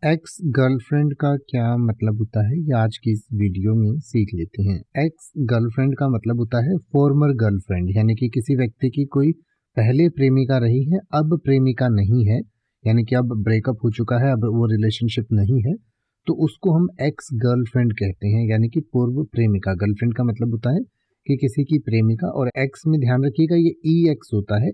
Ex girlfriend का क्या मतलब होता है, ये आज की इस वीडियो में सीख लेते हैं। एक्स गर्लफ्रेंड का मतलब होता है फॉर्मर गर्लफ्रेंड, यानी कि किसी व्यक्ति की कोई पहले प्रेमिका रही है, अब प्रेमिका नहीं है, यानी कि अब ब्रेकअप हो चुका है, अब वो रिलेशनशिप नहीं है, तो उसको हम एक्स गर्लफ्रेंड कहते हैं, यानी कि पूर्व प्रेमिका। गर्लफ्रेंड का मतलब होता है कि किसी की प्रेमिका, और एक्स में ध्यान रखिएगा ये ई एक्स होता है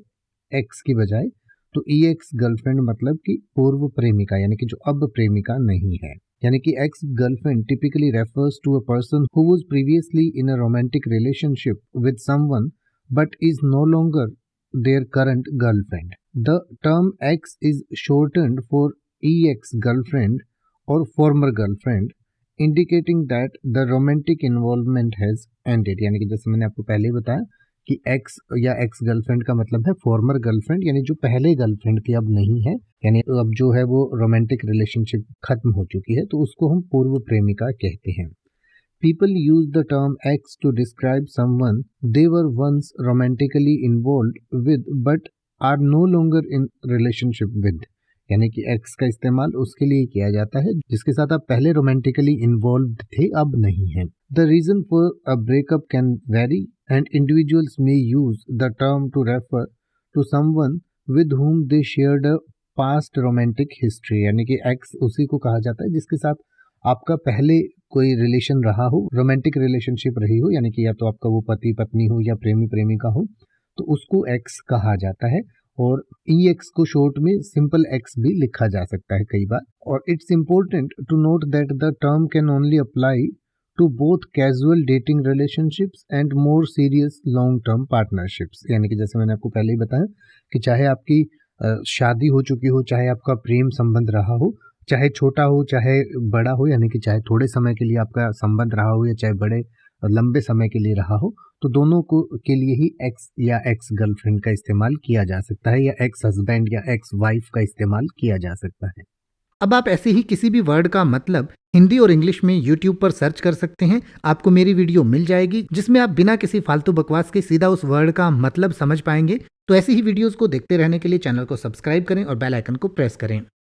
एक्स की बजाय। तो ई एक्स गर्लफ्रेंड मतलब कि पूर्व प्रेमिका, यानी कि जो अब प्रेमिका नहीं है। यानी कि ex girlfriend typically refers to a person who was previously in a romantic relationship with someone but is no longer their current girlfriend. The term ex is shortened for ex girlfriend or former girlfriend, indicating that the romantic involvement has ended. यानी कि जैसे मैंने आपको पहले ही बताया कि x या ex girlfriend का मतलब है फॉर्मर गर्लफ्रेंड, यानी जो पहले गर्लफ्रेंड थी अब नहीं है, यानी अब जो है वो रोमांटिक रिलेशनशिप खत्म हो चुकी है, तो उसको हम पूर्व प्रेमिका कहते हैं। People use the term ex to describe someone they were once romantically involved with but are no longer in relationship with. यानी कि एक्स का इस्तेमाल उसके लिए किया जाता है जिसके साथ आप पहले रोमांटिकली इन्वॉल्व थे, अब नहीं है। The reason for a breakup can vary and individuals may use the term to refer to someone with whom they shared a past romantic history. यानी कि एक्स उसी को कहा जाता है जिसके साथ आपका पहले कोई रिलेशन रहा हो, रोमांटिक रिलेशनशिप रही हो, यानी कि या तो आपका वो पति पत्नी हो या प्रेमी प्रेमिका हो, तो उसको एक्स कहा जाता है। और ई एक्स को शॉर्ट में सिंपल एक्स भी लिखा जा सकता है कई बार। और it's important to note that the term can only apply to both casual dating relationships and more serious long term partnerships. यानी कि जैसे मैंने आपको पहले ही बताया कि चाहे आपकी शादी हो चुकी हो, चाहे आपका प्रेम संबंध रहा हो, चाहे छोटा हो चाहे बड़ा हो, यानी कि चाहे थोड़े समय के लिए आपका संबंध रहा हो या चाहे बड़े लंबे समय के लिए रहा हो, तो दोनों को के लिए ही एक्स या एक्स गर्लफ्रेंड का इस्तेमाल किया जा सकता है, या एक्स हस्बैंड या एक्स वाइफ का इस्तेमाल किया जा सकता है। अब आप ऐसे ही किसी भी वर्ड का मतलब हिंदी और इंग्लिश में YouTube पर सर्च कर सकते हैं। आपको मेरी वीडियो मिल जाएगी जिसमें आप बिना किसी फालतू बकवास के सीधा उस वर्ड का मतलब समझ पाएंगे। तो ऐसी ही वीडियोस को देखते रहने के लिए चैनल को सब्सक्राइब करें और बेल आइकन को प्रेस करें।